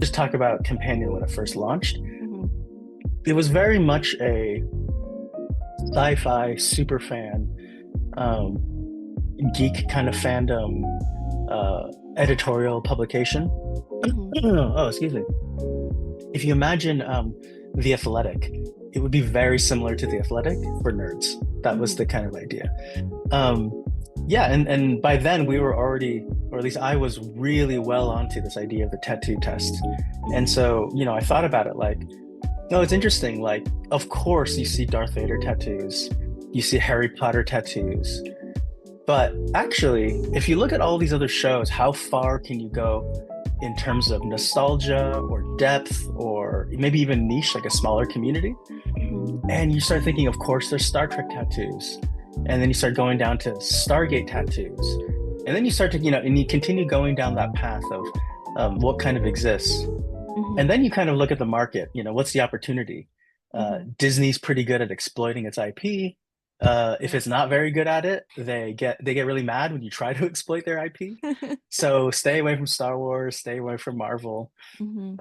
just talk about Companion when it first launched. Hmm. It was very much a sci-fi super fan, geek kind of fandom, editorial publication. Hmm. Oh, excuse me. If you imagine The Athletic, it would be very similar to The Athletic for nerds. That was Hmm. the kind of idea. Um, yeah, and by then we were already, or at least I was really well onto this idea of the tattoo test. And Hmm. so, I thought about it like, no, it's interesting. Like, of course, you see Darth Vader tattoos, you see Harry Potter tattoos, but actually, if you look at all these other shows, how far can you go in terms of nostalgia or depth or maybe even niche, like a smaller community? Hmm. And you start thinking, of course, there's Star Trek tattoos. And then you start going down to Stargate tattoos. And then you start to, and you continue going down that path of what kind of exists. Hmm. And then you kind of look at the market, what's the opportunity? Hmm. Disney's pretty good at exploiting its IP. If Yeah. it's not very good at it, they get really mad when you try to exploit their IP. So stay away from Star Wars, stay away from Marvel. Hmm.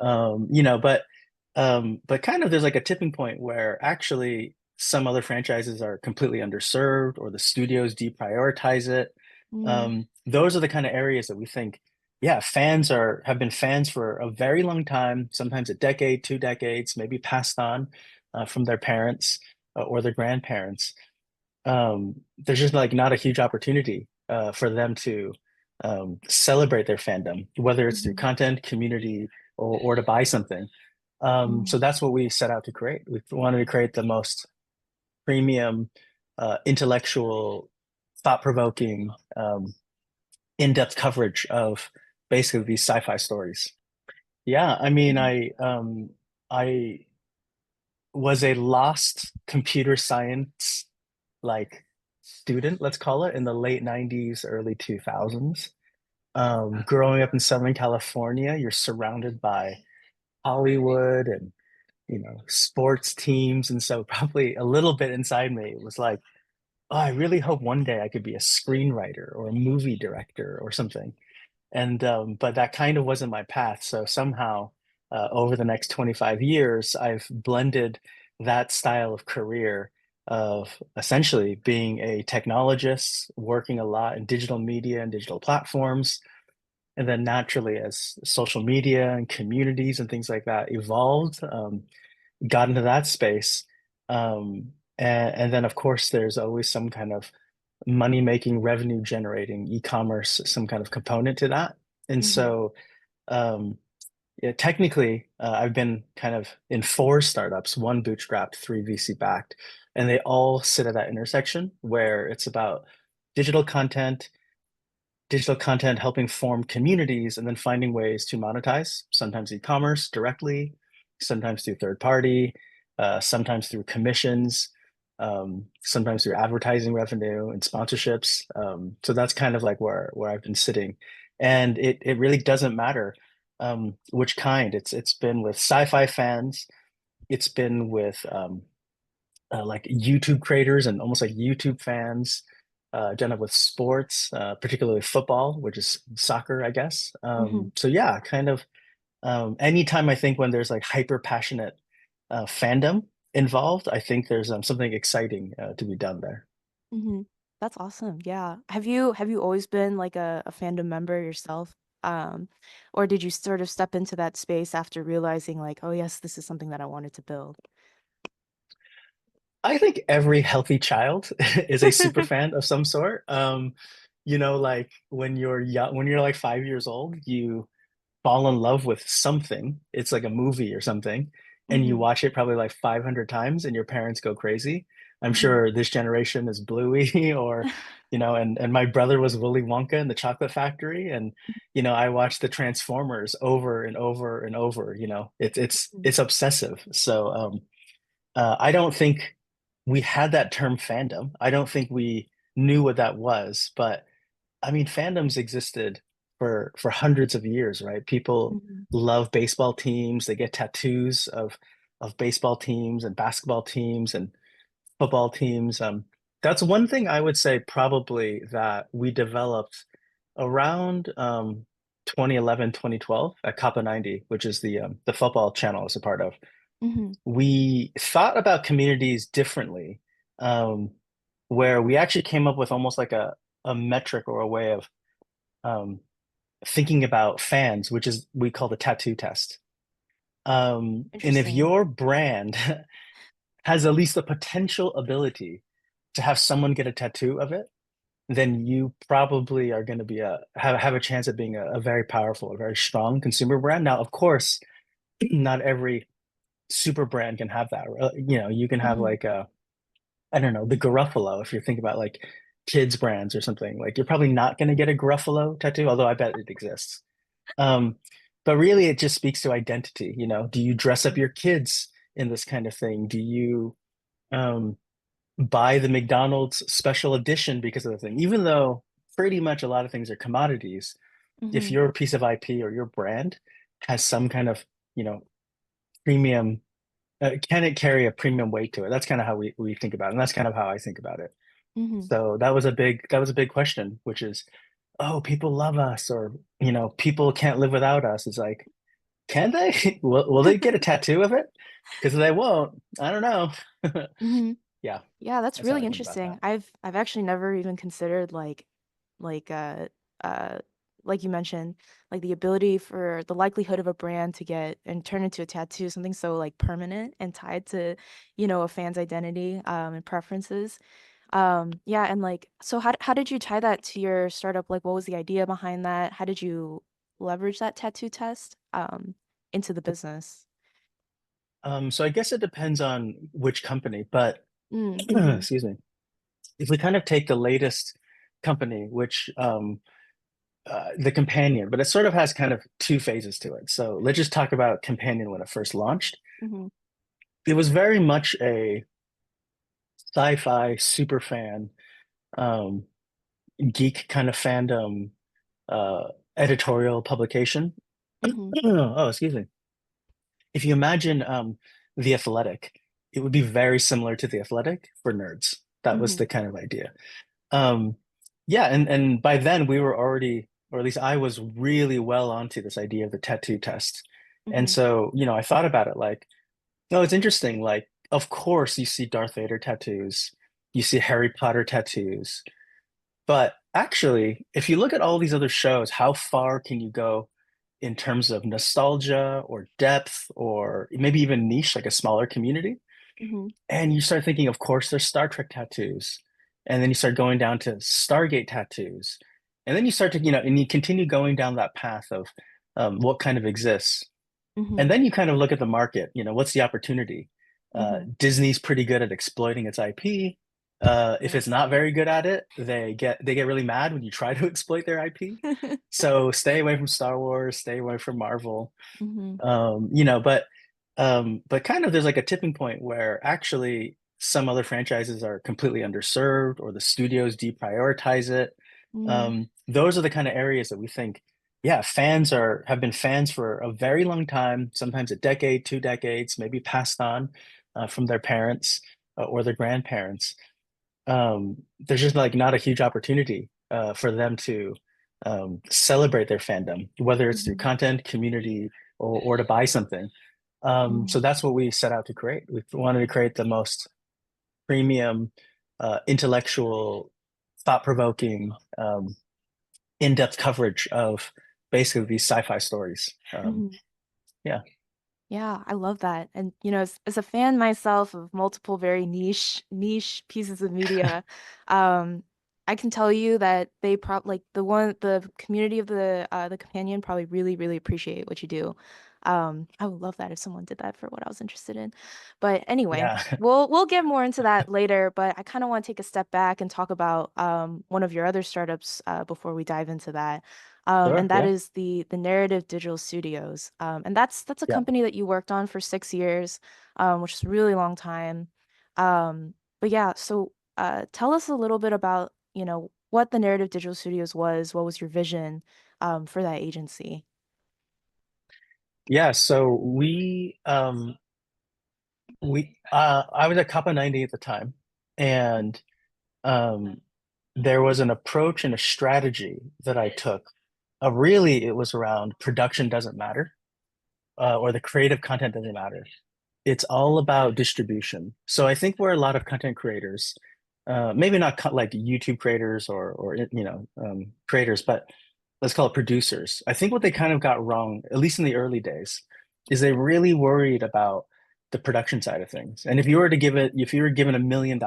But kind of there's like a tipping point where actually some other franchises are completely underserved or the studios deprioritize it. Hmm. Those are the kind of areas that we think, yeah, fans have been fans for a very long time, sometimes a decade, 2 decades, maybe passed on from their parents or their grandparents. There's just like not a huge opportunity for them to celebrate their fandom, whether it's through Hmm. content, community, or to buy something. So Hmm. that's what we set out to create. We wanted to create the most premium, intellectual, thought-provoking, in-depth coverage of basically these sci-fi stories. Yeah, I mean, Hmm. I was a lost computer science like student, let's call it, in the late 90s, early 2000s. Growing up in Southern California, you're surrounded by Hollywood and sports teams. And so probably a little bit inside me it was like, oh, I really hope one day I could be a screenwriter or a movie director or something. And but that kind of wasn't my path. So somehow over the next 25 years, I've blended that style of career of essentially being a technologist, working a lot in digital media and digital platforms. And then naturally, as social media and communities and things like that evolved, got into that space. And then, of course, there's always some kind of money making, revenue generating, e-commerce, some kind of component to that. And Hmm. so, um, yeah, technically, I've been kind of in four startups, one bootstrapped, three VC backed, and they all sit at that intersection where it's about digital content, digital content helping form communities, and then finding ways to monetize, sometimes e-commerce directly, sometimes through third party, sometimes through commissions, sometimes through advertising revenue and sponsorships. So that's kind of like where I've been sitting. And it really doesn't matter which kind. It's been with sci-fi fans, it's been with like YouTube creators and almost like YouTube fans. Done it with sports, particularly football, which is soccer, I guess. Hmm. So yeah, kind of anytime I think when there's like hyper passionate fandom involved, I think there's something exciting to be done there. Hmm. That's awesome. Yeah. Have you always been like a fandom member yourself? Um, or did you sort of step into that space after realizing like, oh yes, this is something that I wanted to build? I think every healthy child is a super fan of some sort. Like when you're young, when you're like 5 years old, you fall in love with something. It's like a movie or something, and you Hmm. watch it probably like 500 times, and your parents go crazy. I'm Hmm. sure this generation is Bluey, or and my brother was Willy Wonka in the Chocolate Factory, and I watched the Transformers over and over and over. It's obsessive. So I don't think we had that term fandom. I don't think we knew what that was, but I mean, fandoms existed for hundreds of years, right? People Hmm. love baseball teams. They get tattoos of baseball teams and basketball teams and football teams. That's one thing I would say probably that we developed around 2011, 2012 at Kappa 90, which is the football channel is a part of. Hmm. We thought about communities differently, um, where we actually came up with almost like a metric or a way of um, thinking about fans, which is we call the tattoo test. And if Interesting. your brand has at least the potential ability to have someone get a tattoo of it, then you probably are going to be have a chance at being a very powerful, a very strong consumer brand. Now, of course, not every super brand can have that. You can have Hmm. like I don't know, the Gruffalo if you're thinking about like kids brands or something. Like you're probably not going to get a Gruffalo tattoo, although I bet it exists. Um, but really, it just speaks to identity. Do you dress up your kids in this kind of thing? Do you um, buy the McDonald's special edition because of the thing? Even though pretty much a lot of things are commodities, if Hmm. your piece of IP or your brand has some kind of, premium, can it carry a premium weight to it? That's kind of how we think about it. And that's kind of how I think about it. Hmm. So that was a big question, which is, oh, people love us, or people can't live without us. It's like, can they? Will they get a tattoo of it? Because they won't. I don't know. Hmm. Yeah, Yeah, that's that's how really I think about interesting. that. I've actually never even considered like uh like you mentioned, like the ability for the likelihood of a brand to get and turn into a tattoo, something so like permanent and tied to, a fan's identity and preferences. Yeah, and like so how did you tie that to your startup? Like what was the idea behind that? How did you leverage that tattoo test into the business? So I guess it depends on which company, but Mm-hmm. excuse me. If we kind of take the latest company, which the companion, but it sort of has kind of two phases to it. So let's just talk about companion when it first launched. Mm-hmm. It was very much a sci-fi super fan, um, geek kind of fandom uh, editorial publication. Mm-hmm. Oh, excuse me. If you imagine The Athletic, it would be very similar to The Athletic for nerds. That was Mm-hmm. the kind of idea. Um, yeah, and by then we were already, or at least I was really well onto this idea of the tattoo test. And Mm-hmm. so, I thought about it like, oh, it's interesting. Like, of course, you see Darth Vader tattoos, you see Harry Potter tattoos, but actually, if you look at all these other shows, how far can you go in terms of nostalgia or depth or maybe even niche, like a smaller community? Mm-hmm. And you start thinking, of course, there's Star Trek tattoos. And then you start going down to Stargate tattoos. And then you start to, and you continue going down that path of what kind of exists. Mm-hmm. And then you kind of look at the market, what's the opportunity? Mm-hmm. Disney's pretty good at exploiting its IP. If Right. it's not very good at it, they get really mad when you try to exploit their IP. So stay away from Star Wars, stay away from Marvel. Mm-hmm. But kind of there's like a tipping point where actually some other franchises are completely underserved or the studios deprioritize it. Mm-hmm. Those are the kind of areas that we think, yeah, fans have been fans for a very long time, sometimes a decade, 2 decades, maybe passed on from their parents or their grandparents. There's just like not a huge opportunity for them to celebrate their fandom, whether it's through Mm-hmm. content, community, or to buy something. So that's what we set out to create. We wanted to create the most premium, intellectual, thought-provoking, in-depth coverage of basically these sci-fi stories. Mm-hmm. Yeah, Yeah, I love that. And as a fan myself of multiple very niche pieces of media, um, I can tell you that they probably like the community of the companion probably really appreciate what you do. I would love that if someone did that for what I was interested in. But anyway, yeah, we'll get more into that later, but I kind of want to take a step back and talk about one of your other startups before we dive into that. sure, And that yeah, is the Narrative Digital Studios. And that's a yeah. company that you worked on for 6 years, which is a really long time. But yeah, so tell us a little bit about, what the Narrative Digital Studios was. What was your vision for that agency? Yeah, so I was at Kappa 90 at the time, and um, there was an approach and a strategy that I took Really, it was around production doesn't matter, or the creative content doesn't matter. It's all about distribution. So I think where a lot of content creators, maybe not like YouTube creators or creators, but let's call it producers. I think what they kind of got wrong, at least in the early days, is they really worried about the production side of things. And if you were given $1 million,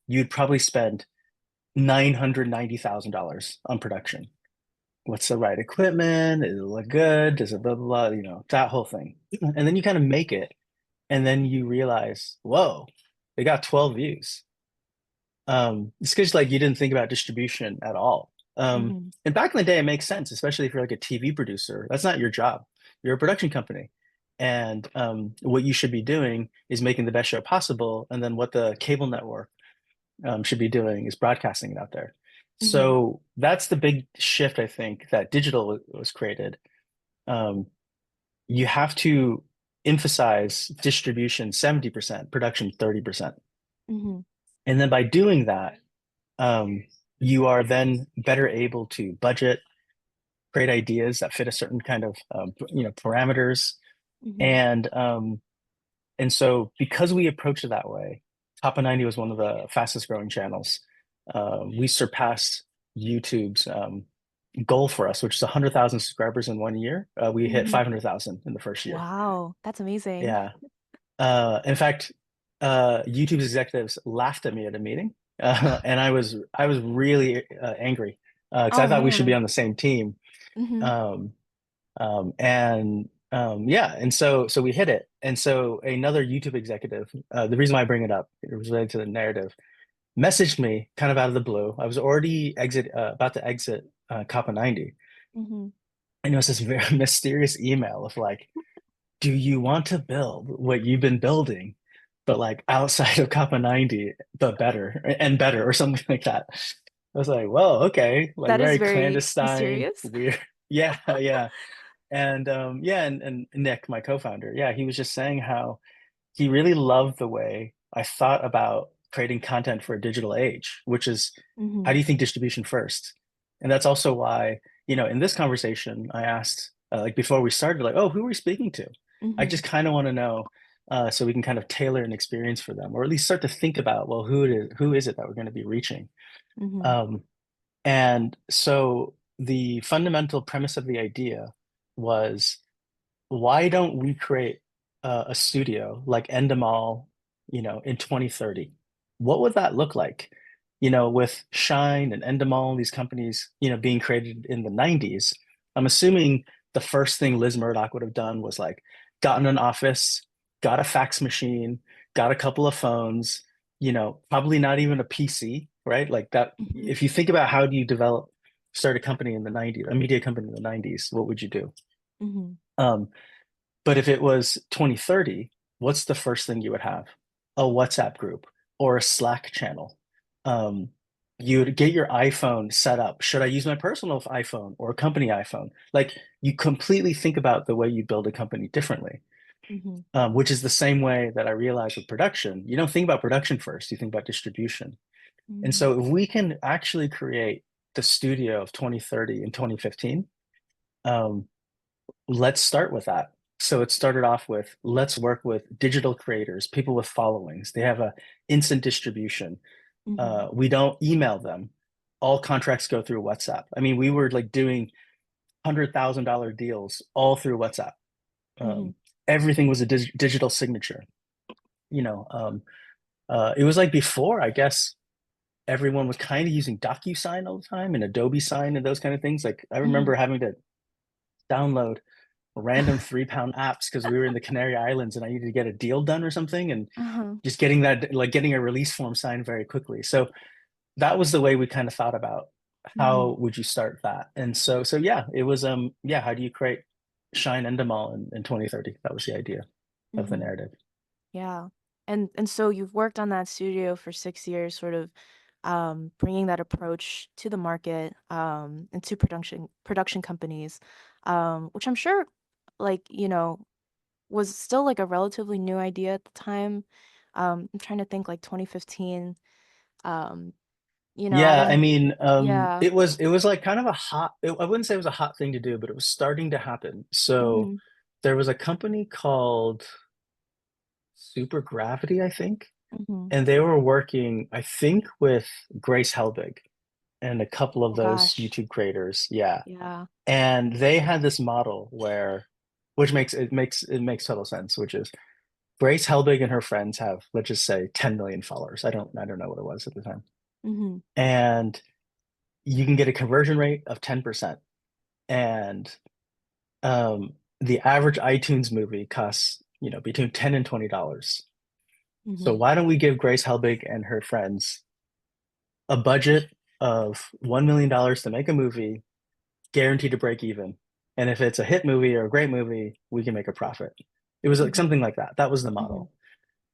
you'd probably spend $990,000 on production. What's the right equipment? Does it look good? Does it blah blah blah? That whole thing. And then you kind of make it, and then you realize, whoa, they got 12 views. It's because like you didn't think about distribution at all. Mm-hmm. And back in the day, it makes sense, especially if you're like a TV producer. That's not your job. You're a production company. And what you should be doing is making the best show possible. And then what the cable network should be doing is broadcasting it out there. Mm-hmm. So that's the big shift, I think, that digital was created. Um, you have to emphasize distribution 70%, production 30%. Mm-hmm. And then by doing that, um, you are then better able to budget, create ideas that fit a certain kind of parameters. Mm-hmm. And so because we approach it that way, Top of 90 was one of the fastest growing channels. We surpassed YouTube's goal for us, which is 100,000 subscribers in 1 year. We hit Mm-hmm. 500,000 in the first year. Wow, that's amazing. Yeah. In fact, YouTube's executives laughed at me at a meeting, and I was really angry because I Oh thought we should be man. on the same team. Mm-hmm. Um, yeah, and so we hit it. And so another YouTube executive, the reason why I bring it up, it was related to the narrative, messaged me kind of out of the blue. I was already about to exit Kappa 90, Mm-hmm. and it was this very mysterious email of like, do you want to build what you've been building, but like outside of Kappa 90, but better and better or something like that? I was like, well, okay, like That is very very clandestine, mysterious. weird. Yeah, yeah. And Nick, my co-founder, yeah, he was just saying how he really loved the way I thought about creating content for a digital age, which is how Mm-hmm. do you think distribution first? And that's also why, in this conversation, I asked, like before we started, like, oh, who are we speaking to? I Mm-hmm. just kind of want to know, so we can kind of tailor an experience for them, or at least start to think about, well, who is it that we're going to be reaching? Mm-hmm. Um, and so the fundamental premise of the idea was, why don't we create a studio like Endemol, in 2030? What would that look like? With Shine and Endemol, these companies, being created in the 90s, I'm assuming the first thing Liz Murdoch would have done was like gotten an office, got a fax machine, got a couple of phones, probably not even a PC, right? Like that. Mm-hmm. If you think about how do you start a company in the 90s, a media company in the 90s, what would you do? Mm-hmm. Um, but if it was 2030, what's the first thing you would have? A WhatsApp group or a Slack channel. Um, you would get your iPhone set up. Should I use my personal iPhone or a company iPhone? Like you completely think about the way you build a company differently, Mm-hmm. which is the same way that I realized with production. You don't think about production first, you think about distribution. And Mm-hmm. so if we can actually create the studio of 2030 and 2015, um, let's start with that. So it started off with, let's work with digital creators, people with followings. They have a instant distribution. Mm-hmm. We don't email them. All contracts go through WhatsApp. I mean, we were like doing $100,000 deals all through WhatsApp. Mm-hmm. Um, Everything was a digital signature. It was like before, I guess everyone was kind of using DocuSign all the time and Adobe Sign and those kind of things. Like I Mm-hmm. remember having to download random 3 pound apps because we were in the Canary Islands and I needed to get a deal done or something, and Uh-huh. just getting that, like getting a release form signed very quickly. So that was the way we kind of thought about Mm-hmm. how would you start that. And so yeah, it was yeah, how do you create Shine Endemol in 2030? That was the idea of the Mm-hmm. narrative. Yeah. And so you've worked on that studio for 6 years, sort of bringing that approach to the market and to production companies, which I'm sure, like, was still like a relatively new idea at the time. I'm trying to think like 2015. You know, I Yeah, I don't, mean, yeah. it was like kind of a hot, I wouldn't say it was a hot thing to do, but it was starting to happen. So Mm-hmm. there was a company called Super Gravity, I think, Mm-hmm. and they were working, I think, with Grace Helbig and a couple of Oh those gosh. YouTube creators. Yeah. Yeah. And they had this model where, which makes total sense, which is Grace Helbig and her friends have, let's just say, 10 million followers. I don't know what it was at the time. Mm-hmm. And you can get a conversion rate of 10%. And the average iTunes movie costs, between 10 and $20. So Mm-hmm. why don't we give Grace Helbig and her friends a budget of $1 million to make a movie, guaranteed to break even. And if it's a hit movie or a great movie, we can make a profit. It was like Mm-hmm. something like that. That was the Mm-hmm. model.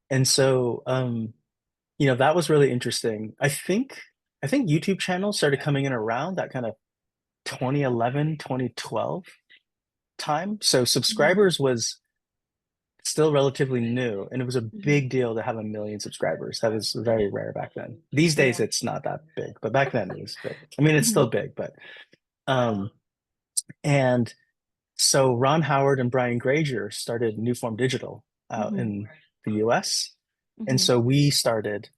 And so that was really interesting. I think YouTube channels started coming in around that kind of 2011, 2012 time. So Mm-hmm. subscribers was still relatively new, and it was a Mm-hmm. big deal to have 1 million subscribers. That was very rare back then. These days, Yeah. it's not that big, but back then it was big. I mean, it's Mm-hmm. still big, but um, and so Ron Howard and Brian Granger started New Form Digital out Mm-hmm. in the US. And Mm-hmm. so we started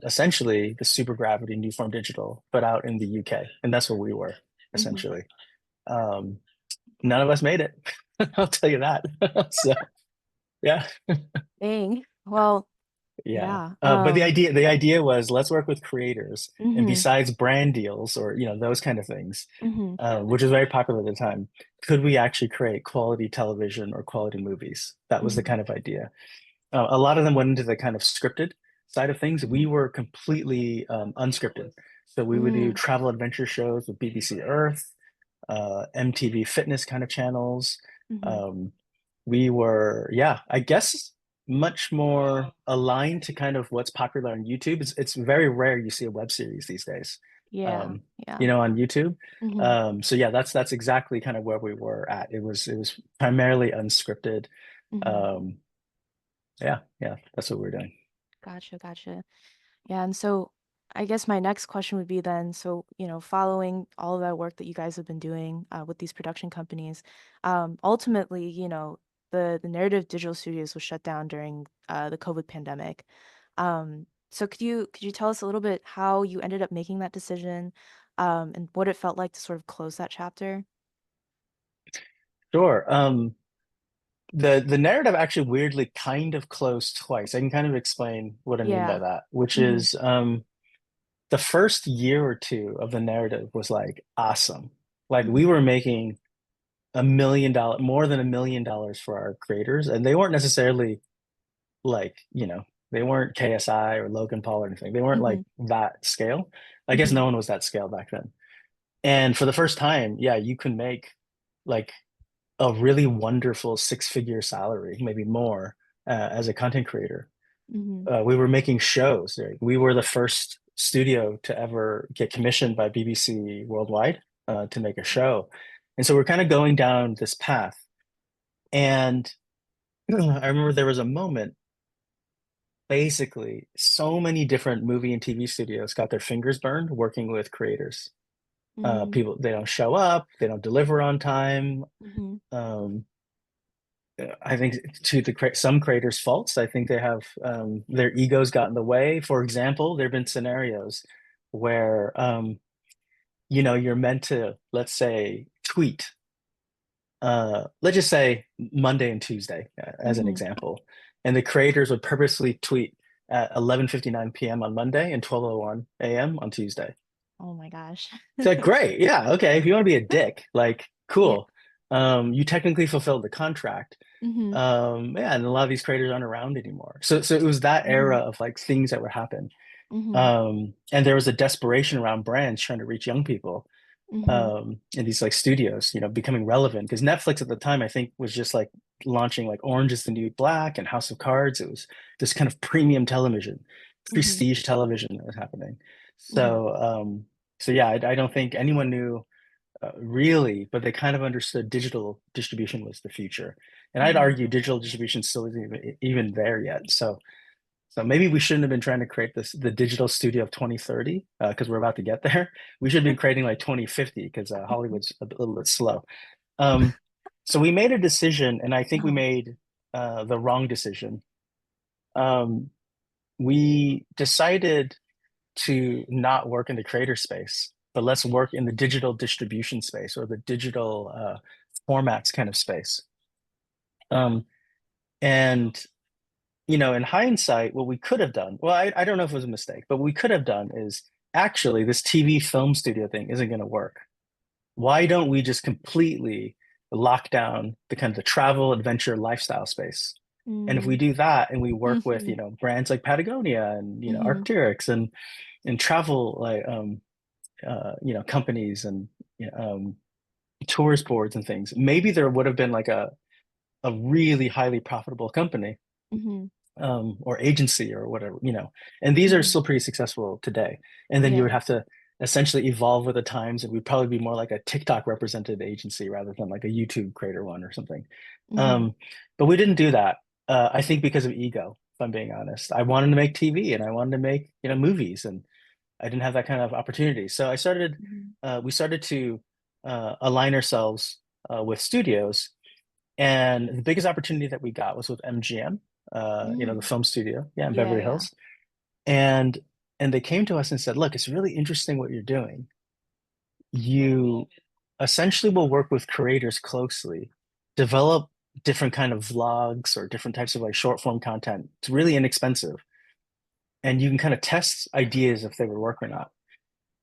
essentially the Super Gravity New Form Digital, but out in the UK. And that's where we were, Mm-hmm. essentially. Um, None of us made it. I'll tell you that. So yeah. Dang. Well, Yeah. yeah. But the idea was let's work with creators, and Mm-hmm. besides brand deals or those kind of things, Mm-hmm. which was very popular at the time, could we actually create quality television or quality movies? That was the Mm-hmm. kind of idea. A lot of them went into the kind of scripted side of things. We Mm-hmm. were completely unscripted. So we would do Mm-hmm. travel adventure shows with BBC Earth, MTV fitness kind of channels. Mm-hmm. Um, we were, yeah, I guess much more aligned to kind of what's popular on YouTube. It's very rare you see a web series these days, Yeah. um, Yeah. on YouTube. Mm-hmm. So yeah, that's exactly kind of where we were at. It was primarily unscripted. Mm-hmm. Um, yeah, yeah, that's what we're doing. Gotcha. Gotcha. Yeah, and so I guess my next question would be then, so, following all of that work that you guys have been doing with these production companies, ultimately, the narrative digital studios was shut down during the COVID pandemic. So could you tell us a little bit how you ended up making that decision, and what it felt like to sort of close that chapter? Sure. The narrative actually weirdly kind of closed twice. I can kind of explain what I mean by Yeah. that, which Mm-hmm. is the first year or two of the narrative was like awesome. Like we Mm-hmm. were making $1 million, more than $1 million for our creators, and they weren't necessarily like, they weren't KSI or Logan Paul or anything. They weren't Mm-hmm. like that scale. I guess Mm-hmm. no one was that scale back then. And for the first time, yeah, you can make like a really wonderful six-figure salary, maybe more, as a content creator. Mm-hmm. We were making shows. Like, we were the first studio to ever get commissioned by BBC Worldwide to make a show. And so we're kind of going down this path. And I remember there was a moment, basically, so many different movie and TV studios got their fingers burned working with creators. Mm-hmm. People, they don't show up, they don't deliver on time. Mm-hmm. Um, I think to some creators' faults, I think they have their egos got in the way. For example, there have been scenarios where you're meant to, let's say, tweet. Let's just say Monday and Tuesday, as an Mm-hmm. example, and the creators would purposely tweet at 11:59 p.m. on Monday and 12:01 a.m. on Tuesday. Oh my gosh. It's like, great, yeah, okay. If you want to be a dick, like, Yeah. cool. You technically fulfilled the contract. Mm-hmm. Yeah, and a lot of these creators aren't around anymore. So it was that era Mm-hmm. of like things that would happen. Mm-hmm. And there was a desperation around brands trying to reach young people, Mm-hmm. in these like studios, becoming relevant. Because Netflix at the time, I think, was just like launching like Orange is the New Black and House of Cards. It was this kind of premium television, Mm-hmm. prestige television that was happening. Mm-hmm. So yeah, I don't think anyone knew really, but they kind of understood digital distribution was the future. And I'd Mm-hmm. argue digital distribution still isn't even there yet. So So maybe we shouldn't have been trying to create the digital studio of 2030 because we're about to get there. We should have been creating like 2050 because Hollywood's a little bit slow. Um, so we made a decision, and I think we Uh-huh. made the wrong decision. Um, we decided to not work in the creator space, but let's work in the digital distribution space or the digital formats kind of space. Um, and in hindsight, what we could have done, well, I don't know if it was a mistake, but what we could have done is actually this TV film studio thing isn't going to work. Why don't we just completely lock down the kind of the travel, adventure, lifestyle space? And if we Mm. do that and we work with, Mm-hmm. brands like Patagonia and, Mm-hmm. Arc'teryx and travel like companies and tourist boards and things, maybe there would have been like a really highly profitable company Mm-hmm. or agency or whatever. And these are Mm-hmm. still pretty successful today. And then you would Yeah. have to essentially evolve with the times, and we'd probably be more like a TikTok represented agency rather than like a YouTube creator one or something. Mm-hmm. Um, but we didn't do that. I think because of ego, if I'm being honest. I wanted to make TV and I wanted to make, movies, and I didn't have that kind of opportunity. So Mm-hmm. we started to align ourselves with studios, and the biggest opportunity that we got was with MGM, the Mm. film studio, yeah, in Yeah, Beverly yeah. Hills. And they came to us and said, "Look, it's really interesting what you're doing. You essentially will work with creators closely, develop different kind of vlogs or different types of like short form content. It's really inexpensive, and you can kind of test ideas if they would work or not.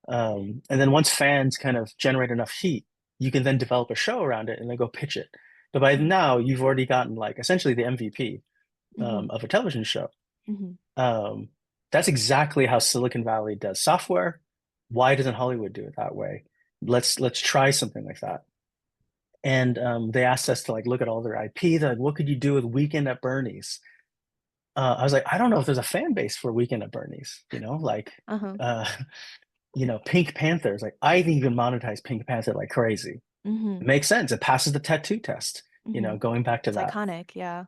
And then once fans kind of generate enough heat, you can then develop a show around it and then go pitch it. But by now, you've already gotten like essentially the MVP Mm-hmm. of a television show. Mm-hmm. Um, that's exactly how Silicon Valley does software. Why doesn't Hollywood do it that way? Let's try something like that. And they asked us to like look at all their IP. They're like, what could you do with Weekend at Bernie's? I was like, I don't know if there's a fan base for Weekend at Bernie's. Like Uh-huh. uh, Pink Panthers. Like I think you can monetize Pink Panther like crazy. Mm-hmm. It makes sense. It passes the tattoo test. Mm-hmm. Going back to It's that iconic, yeah.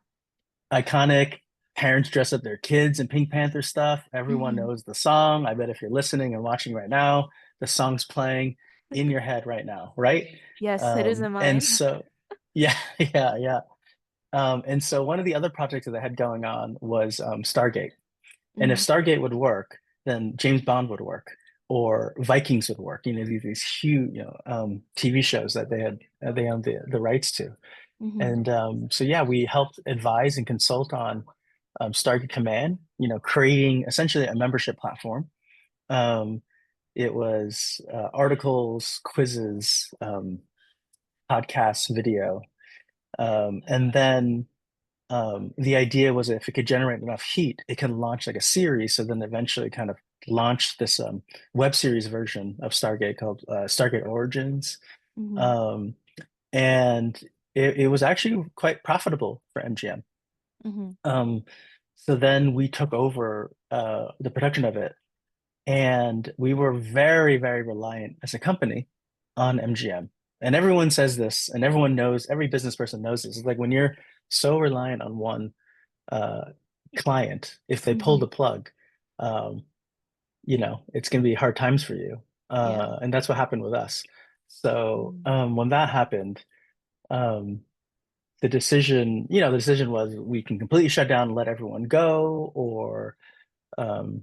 iconic parents dress up their kids in Pink Panther stuff. Everyone Mm-hmm. knows the song. I bet if you're listening and watching right now, the song's playing in your head right now, right? Yes, it is in And mine. so, yeah, yeah, yeah. And so one of the other projects that I had going on was Stargate. And if Mm-hmm. Stargate would work, then James Bond would work, or Vikings would work. These huge, TV shows that they owned the rights to. Mm-hmm. And so yeah, we helped advise and consult on Stargate Command. Creating essentially a membership platform. Um, it was articles, quizzes, podcasts, video, and then the idea was if it could generate enough heat, it can launch like a series. So then eventually kind of launch this web series version of Stargate called Stargate Origins. Mm-hmm. Um, and it was actually quite profitable for MGM. Mm-hmm. Um, so then we took over the production of it, and we were very, very reliant as a company on MGM. And everyone says this, and everyone knows, every business person knows this. It's like when you're so reliant on one uh, client, if they pull Mm-hmm. the plug, um, it's going to be hard times for you. Yeah. And that's what happened with us. So Mm-hmm. when that happened, um, the decision was we can completely shut down and let everyone go, or um,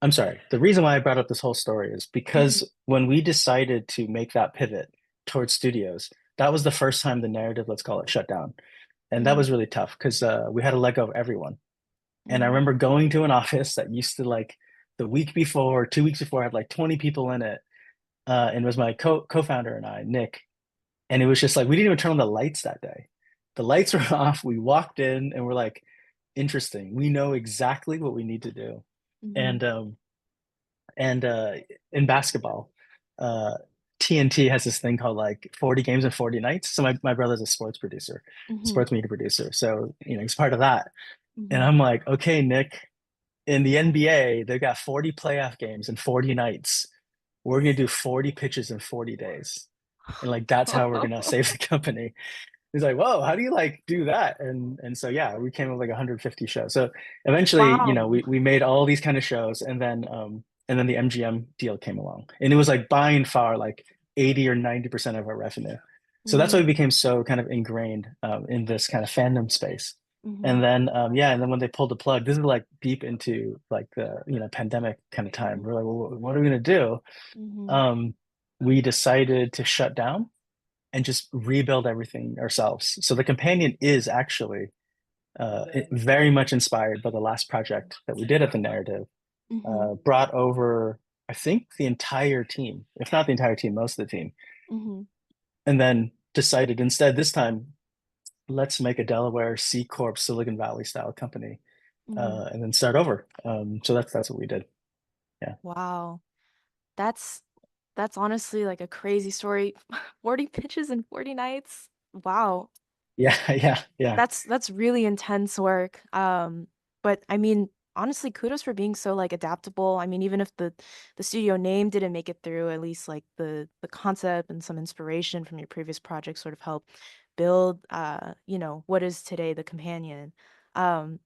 I'm sorry. The reason why I brought up this whole story is Mm-hmm. because when we decided to make that pivot towards studios, that was the first time the narrative, let's call it, shut down. And that Mm-hmm. was really tough because we had to let go of everyone. And I Mm-hmm. remember going to an office that used to like the week before, 2 weeks before, had like 20 people in it. And it was my co-founder and I, Nick. And it was just like we didn't even turn on the lights that day. The lights were off. We walked in and we're like, interesting. We know exactly what we need to do. Mm-hmm. And in basketball, uh TNT has this thing called like 40 games and 40 nights. So my brother's a sports producer, Mm-hmm. sports media producer. So, he's part of that. And Mm-hmm. I'm like, okay, Nick, in the NBA, they've got 40 playoff games and 40 nights. We're gonna do 40 pitches in 40 days. And like that's how we're gonna save the company. He's like, whoa, how do you like do that? And so yeah, we came up with like 150 shows. So eventually, Wow. we made all these kind of shows, and then the MGM deal came along. And it was like by and far like 80 or 90% of our revenue. So that's why we Mm-hmm. became so kind of ingrained in this kind of fandom space. Mm-hmm. And then yeah, and then when they pulled the plug, this is like deep into like the pandemic kind of time. We're like, well, what are we gonna do? Mm-hmm. Um, we decided to shut down and just rebuild everything ourselves. So the companion is actually very much inspired by the last project that we did at the narrative. Mm-hmm. Brought over, I think, the entire team, if not the entire team, most of the team, Mm-hmm. and then decided instead this time, let's make a Delaware C Corp Silicon Valley style company, Mm-hmm. and then start over. So that's what we did. Yeah, Wow. That's that's honestly like a crazy story. 40 pitches in 40 nights. Wow. yeah, yeah, yeah, That's really intense work. But I mean, honestly, kudos for being so like adaptable. I mean, even if the studio name didn't make it through, at least like the concept and some inspiration from your previous project sort of helped build what is today the companion. Um,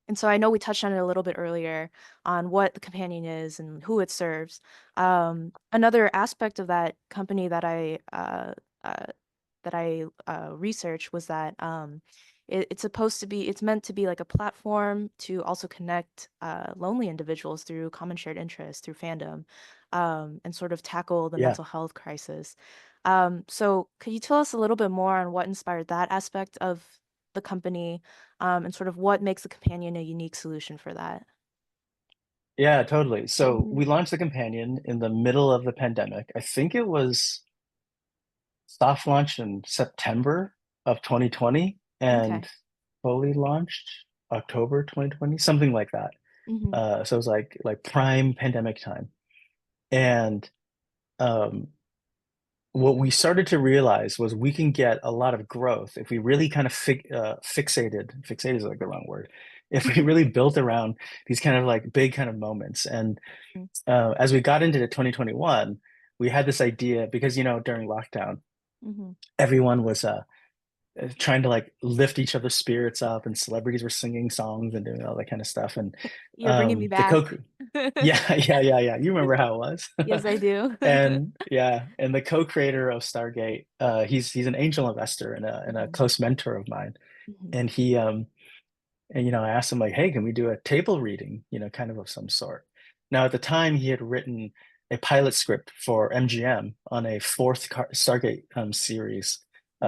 and so I know we touched on it a little bit earlier on what the companion is and who it serves. Another aspect of that company uh, that I researched was that it's supposed to be, it's meant to be like a platform to also connect lonely individuals through common shared interests, through fandom, and sort of tackle the yeah. mental health crisis. So could you tell us a little bit more on what inspired that aspect of the company, and sort of what makes the companion a unique solution for that? Yeah, totally. So Hmm. we launched the companion in the middle of the pandemic. I think it was soft launched in September of 2020 and Okay. fully launched October 2020, something like that. Hmm. So it was like prime pandemic time. And um, what we started to realize was we can get a lot of growth if we really kind of fixated is like the wrong word. If we really built around these kind of like big kind of moments. And as we got into the 2021, we had this idea because, during lockdown, Hmm. everyone was trying to like lift each other's spirits up, and celebrities were singing songs and doing all that kind of stuff. And You're bringing me the back. co yeah, yeah, yeah, yeah. You remember how it was. Yes, I do. And yeah, and the co-creator of Stargate, he's an angel investor and a Mhm, close mentor of mine. mhm, And he and I asked him like, hey, can we do a table reading, kind of some sort. Now at the time he had written a pilot script for MGM on a fourth Stargate series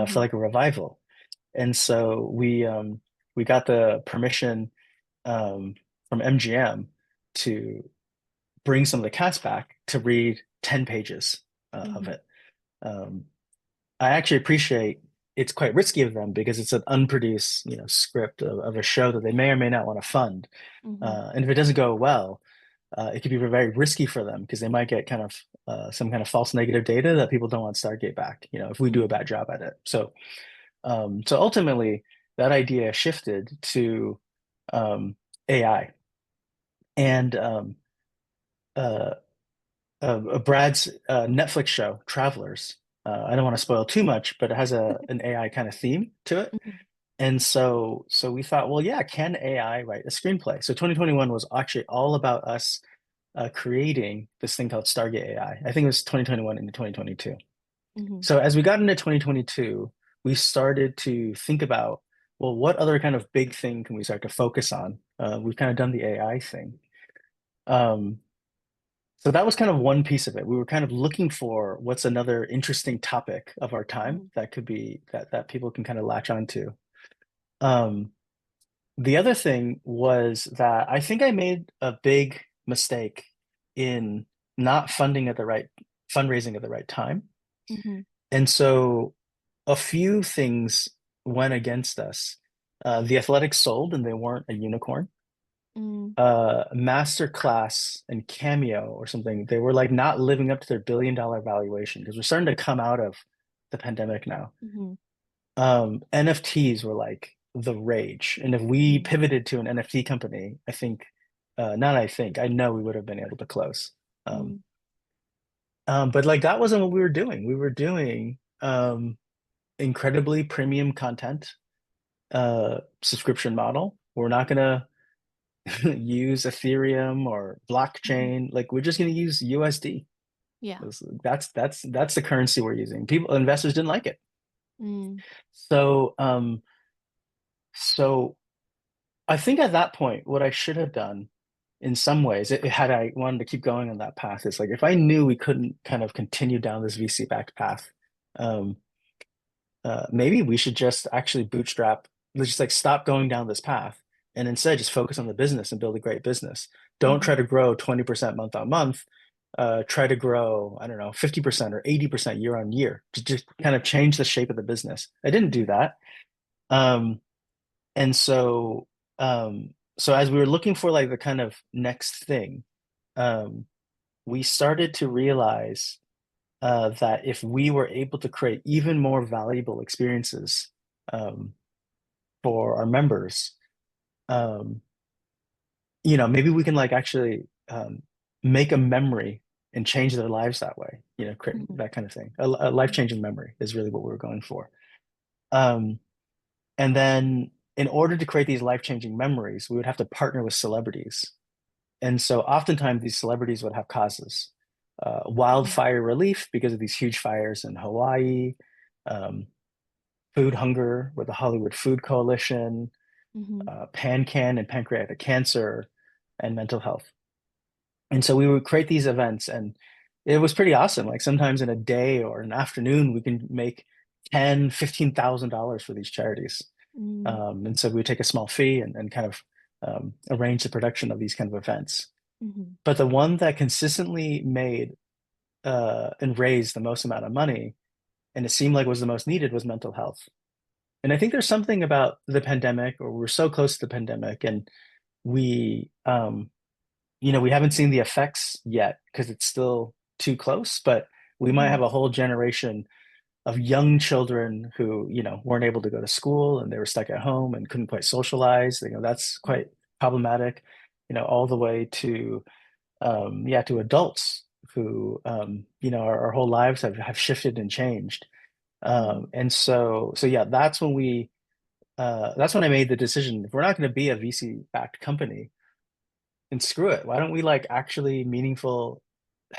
for mhm, like a revival. And so we got the permission um, from MGM to bring some of the cast back to read 10 pages of mhm, it. Um, I actually appreciate it's quite risky of them because it's an unproduced, script of a show that they may or may not want to fund. mhm, And if it doesn't go well, it could be very risky for them because they might get kind of some kind of false negative data that people don't want Stargate back, if we do a mhm, bad job at it. So ultimately, that idea shifted to AI and uh, Brad's Netflix show, Travelers. I don't want to spoil too much, but it has an AI kind of theme to it. mhm, And so we thought, well, yeah, can AI write a screenplay? So 2021 was actually all about us creating this thing called Stargate AI. I think it was 2021 into 2022. mhm, So as we got into 2022, we started to think about, well, what other kind of big thing can we start to focus on? We've kind of done the AI thing. Um, so that was kind of one piece of it. We were kind of looking for what's another interesting topic of our time mhm, that could be that people can kind of latch onto. Um, the other thing was that I think I made a big mistake in not funding at the right fundraising at the right time. mhm, And so a few things went against us. The Athletics sold and they weren't a unicorn. mhm, Masterclass and Cameo or something, they were like not living up to their billion-dollar valuation because we're starting to come out of the pandemic now. mhm, NFTs were like the rage. And if we mhm, pivoted to an NFT company, not I think, I know we would have been able to close. Um, mhm, but like that wasn't what we were doing. We were doing incredibly premium content subscription model. We're not gonna use Ethereum or Mhm. blockchain. Like we're just gonna use USD. Yeah. That's the currency we're using. People investors didn't like it. Mm. So so I think at that point, what I should have done in some ways, had I wanted to keep going on that path, is like if I knew we couldn't kind of continue down this VC backed path, um, maybe we should just actually bootstrap, let's just like stop going down this path and instead just focus on the business and build a great business. Don't try Mhm. to grow 20% month on month. Try to grow, I don't know, 50% or 80% year on year to just kind of change the shape of the business. I didn't do Mhm. that. Um, and so as we were looking for like the kind of next thing, um, we started to realize that if we were able to create even more valuable experiences um, for our members, um, maybe we can like actually make a memory and change their lives that way, create Mhm. that kind of thing. A life-changing memory is really what we were going for. Um, and then in order to create these life-changing memories, we would have to partner with celebrities. And so oftentimes these celebrities would have causes. Mhm. Wildfire relief because of these huge fires in Hawaii, um, food hunger with the Hollywood Food Coalition, Mhm. PanCan and pancreatic cancer, and mental health. And so we would create these events, and it was pretty awesome. Like sometimes in a day or an afternoon, we can make 10, $15,000 for these charities. Mm. And so we would take a small fee and kind of arrange the production of these kind of events. Mhm. But the one that consistently made and raised the most amount of money, and it seemed like was the most needed, was mental health. And I think there's something about the pandemic, or we're so close to the pandemic, and we, we haven't seen the effects yet because it's still too close, but we might have Mhm. a whole generation of young children who, weren't able to go to school and they were stuck at home and couldn't quite socialize. That's Mhm. quite problematic, all the way to, yeah, to adults who, our whole lives have shifted and changed. Mhm. And so yeah, that's when I made the decision. If we're not going to be a VC backed company, then screw it. Why don't we like actually meaningful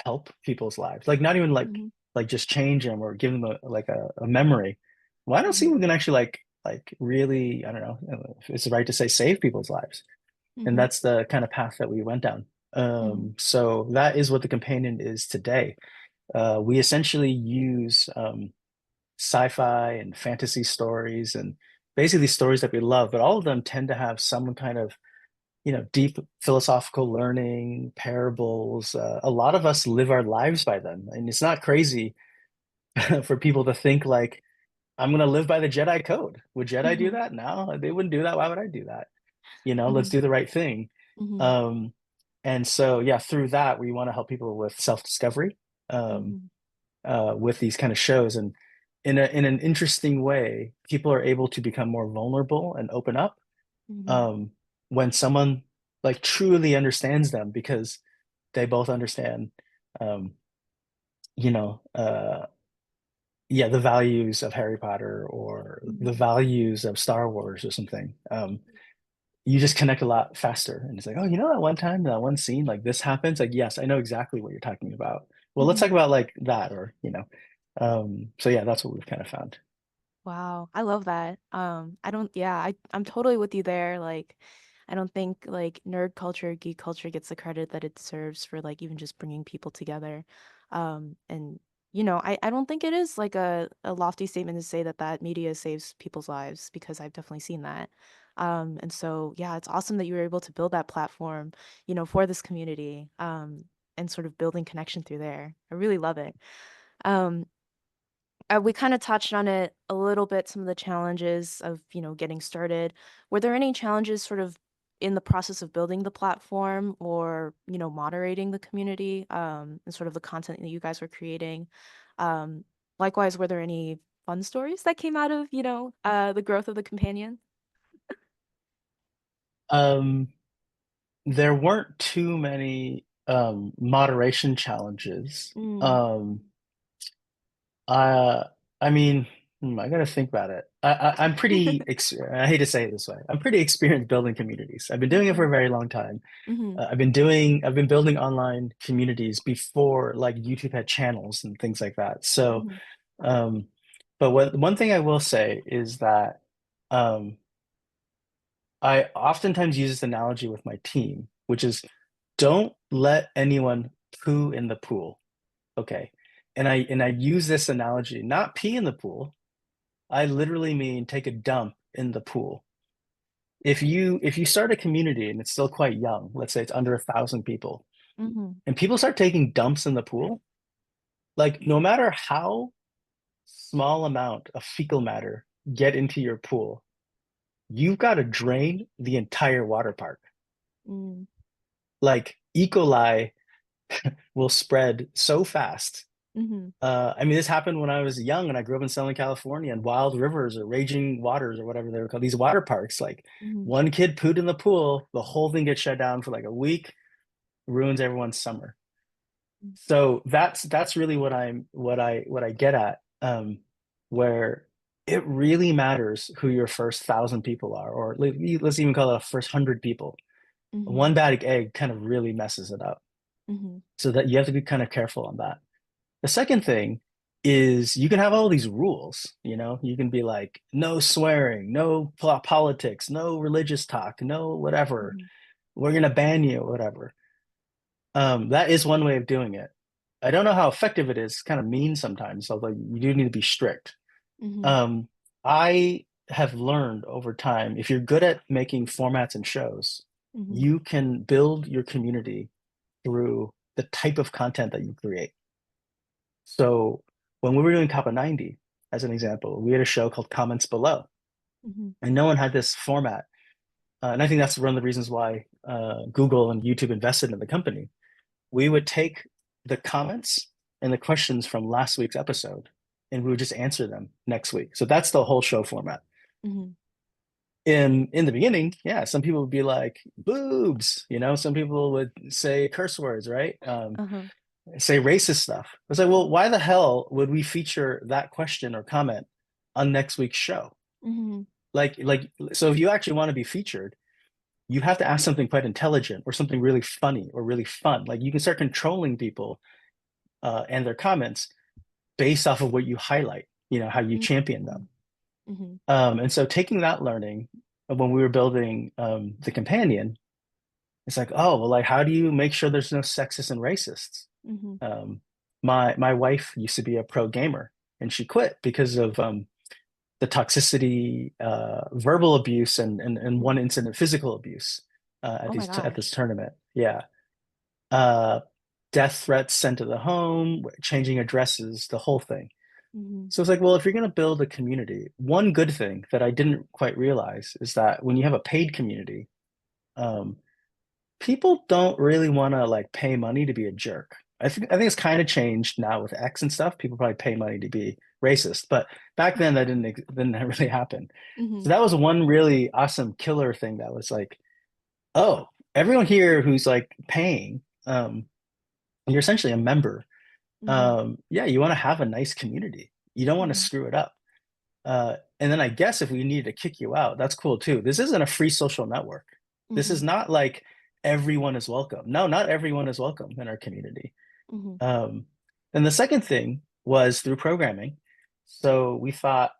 help people's lives? Like not even Mhm. like just change them or give them a memory. Why don't see Mhm. we can actually like really, I don't know if it's right to say save people's lives. And Mhm. that's the kind of path that we went down. Mhm. So that is what the companion is today. We essentially use sci-fi and fantasy stories and basically stories that we love, but all of them tend to have some kind of deep philosophical learning, parables. A lot of us live our lives by them, and it's not crazy for people to think like I'm gonna live by the Jedi code. Would Jedi do Mhm. that? No, they wouldn't do that. Why would I do that? Let's Mhm. do the right thing. Mhm. Um, and so yeah, through that we want to help people with self-discovery. Um, Mhm. with these kind of shows. And in an interesting way, people are able to become more vulnerable and open up Mhm. um, when someone like truly understands them because they both understand, um, you know, uh, yeah, the values of Harry Potter or the Mhm. values of Star Wars or something. You just connect a lot faster. And it's like, oh, that one time, that one scene, like this happens. Like, yes, I know exactly what you're talking about. Well, let's talk Mhm. about like that, or, so yeah, that's what we've kind of found. Wow, I love that. I don't, yeah, I'm totally with you there. Like, I don't think like nerd culture, geek culture gets the credit that it deserves for like even just bringing people together. And I don't think it is like a lofty statement to say that media saves people's lives because I've definitely seen that. And so yeah, it's awesome that you were able to build that platform, for this community, and sort of building connection through there. I really love it. Um, we kind of touched on it a little bit, some of the challenges of, getting started. Were there any challenges sort of in the process of building the platform or, moderating the community, and sort of the content that you guys were creating? Um, Likewise, were there any fun stories that came out of, the growth of the companion? Um, there weren't too many moderation challenges. Mm. Uh, I mean. I gotta think about it. I'm pretty, I hate to say it this way. I'm pretty experienced building communities. I've been doing it for a Mhm. very long time. Mhm. I've been building online communities before like YouTube had channels and things like that. So, Mhm. um, but one thing I will say is that um, I oftentimes use this analogy with my team, which is don't let anyone poo in the pool. Okay. And I use this analogy, not pee in the pool. I literally mean take a dump in the pool. If you start a community and it's still quite young, let's say it's under 1,000 people, Mhm. and people start taking dumps in the pool, like no matter how small amount of fecal matter get into your pool, you've got to drain the entire water park. Mhm. Like E. coli will spread so fast. Mhm. I mean, this happened when I was young and I grew up in Southern California and wild rivers or raging waters or whatever they were called, these water parks. Like Mhm. one kid pooed in the pool, the whole thing gets shut down for like a week, ruins everyone's summer. So that's really what I get at, where it really matters who your first 1,000 people are, or let's even call it a first 100 people. Mhm. One bad egg kind of really messes it up. Mhm. So that you have to be kind of careful on that. The second thing is you can have all these rules, you can be like, no swearing, no politics, no religious talk, no whatever. Mhm. We're gonna ban you, whatever. That is one way of doing it. I don't know how effective it is. It's kind of mean sometimes, although you do need to be strict. Mhm. Um, I have learned over time, if you're good at making formats and shows, Mhm. you can build your community through the type of content that you create. So when we were doing Kappa 90, as an example, we had a show called Comments Below, Mhm. and no one had this format. And I think that's one of the reasons why Google and YouTube invested in the company. We would take the comments and the questions from last week's episode, and we would just answer them next week. So that's the whole show format. Mhm. In the beginning, yeah, some people would be like boobs, some people would say curse words, right? Uh-huh. Say racist stuff. I was like, well, why the hell would we feature that question or comment on next week's show? Mhm. So if you actually want to be featured, you have to ask something quite intelligent or something really funny or really fun. Like you can start controlling people and their comments based off of what you highlight, how you champion them. Mhm. Mhm. And so taking that learning when we were building the companion, it's like, oh, well, like, how do you make sure there's no sexists and racists? Mhm. Um, my wife used to be a pro gamer and she quit because of the toxicity, verbal abuse, and Mhm. one incident, physical abuse Oh my at this gosh. tournament. Yeah. Uh, Death threats sent to the home, changing addresses, the whole thing. Mhm. So it's like, well, if you're going to build a community, one good thing that I didn't quite realize is that when you have a paid community, um, people don't really want to like pay money to be a jerk. I think it's kind of changed now with X and stuff. People probably pay money to be racist, but back then that didn't really happen. So Mhm. that was one really awesome killer thing that was like, oh, everyone here who's like paying, you're essentially a member. Mhm. Yeah, you want to have a nice community. You don't want to Mhm. screw it up. And then I guess if we needed to kick you out, that's cool too. This isn't a free social network. This is Mhm. not like everyone is welcome. No, not everyone is welcome in our community. Mhm. Um, and the second thing was through programming. So we thought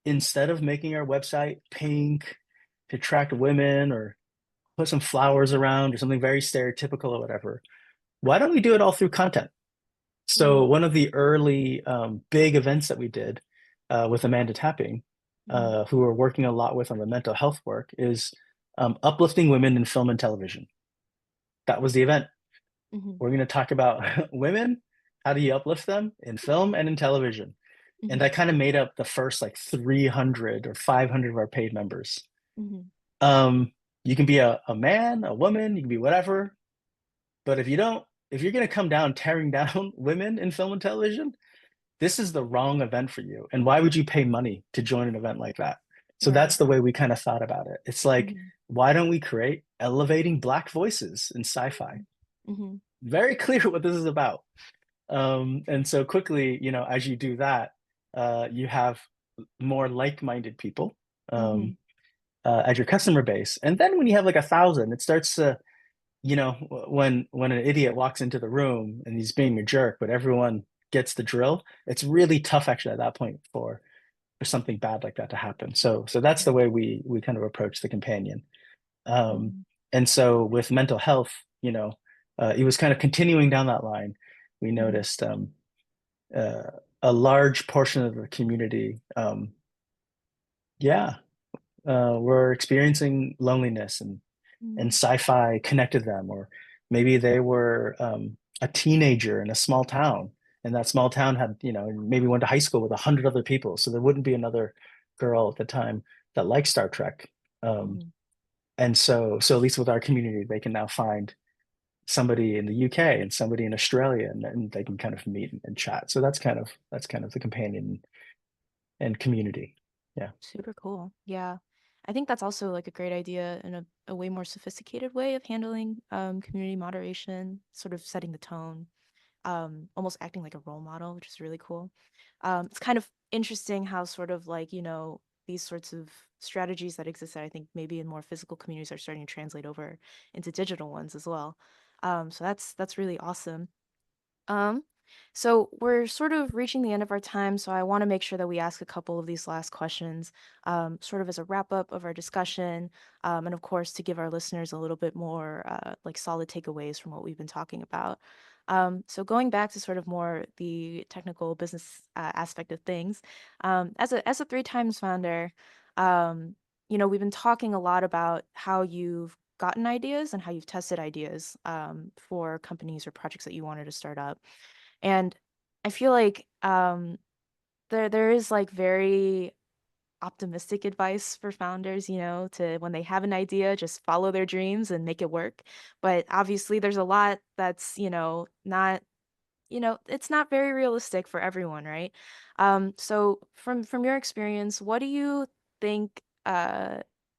instead of making our website pink to attract women or put some flowers around or something very stereotypical or whatever, why don't we do it all through content? So Mhm. one of the early big events that we did with Amanda Tapping, Mhm. who we're working a lot with on the mental health work, is uplifting women in film and television. That was the event. Mhm. We're going to talk about women, how do you uplift them in film and in television. And Mhm. that kind of made up the first like 300 or 500 of our paid members. Mhm. Um, you can be a man, a woman, you can be whatever. But if you're going to come down tearing down women in film and television, this is the wrong event for you. And why would you pay money to join an event like that? So that's Right. the way we kind of thought about it. It's like, Mhm. why don't we create elevating Black voices in sci-fi? Mhm. Very clear what this is about. And so quickly, as you do that, you have more like-minded people Mm-hmm. um, as your customer base. And then when you have like 1,000, it starts to, when an idiot walks into the room and he's being a jerk, but everyone gets the drill, it's really tough actually at that point for something bad like that to happen. So that's the way we kind of approach the companion. Um, Mm-hmm. and so with mental health, it was kind of continuing down that line. We Mm-hmm. noticed uh, a large portion of the community, yeah, were experiencing loneliness, and sci-fi connected them, or maybe they were a teenager in a small town, and that small town had, maybe went to high school with 100 other people, so there wouldn't be another girl at the time that liked Star Trek. Um, Mm-hmm. and so at least with our community, they can now find somebody in the UK and somebody in Australia, and they can kind of meet and chat. So that's kind of the companion and community. Yeah. Super cool. Yeah. I think that's also like a great idea and a way more sophisticated way of handling community moderation, sort of setting the tone, almost acting like a role model, which is really cool. It's kind of interesting how sort of like, these sorts of strategies that exist that I think maybe in more physical communities are starting to translate over into digital ones as well. So that's really awesome. Um, so we're sort of reaching the end of our time, so I want to make sure that we ask a couple of these last questions, sort of as a wrap up of our discussion, and of course to give our listeners a little bit more like solid takeaways from what we've been talking about. So going back to sort of more the technical business aspect of things, as a three times founder, um, we've been talking a lot about how you've gotten ideas and how you've tested ideas for companies or projects that you wanted to start up. And I feel like there is like very optimistic advice for founders, to when they have an idea, just follow their dreams and make it work. But obviously there's a lot that's, not it's not very realistic for everyone, right? So from your experience, what do you think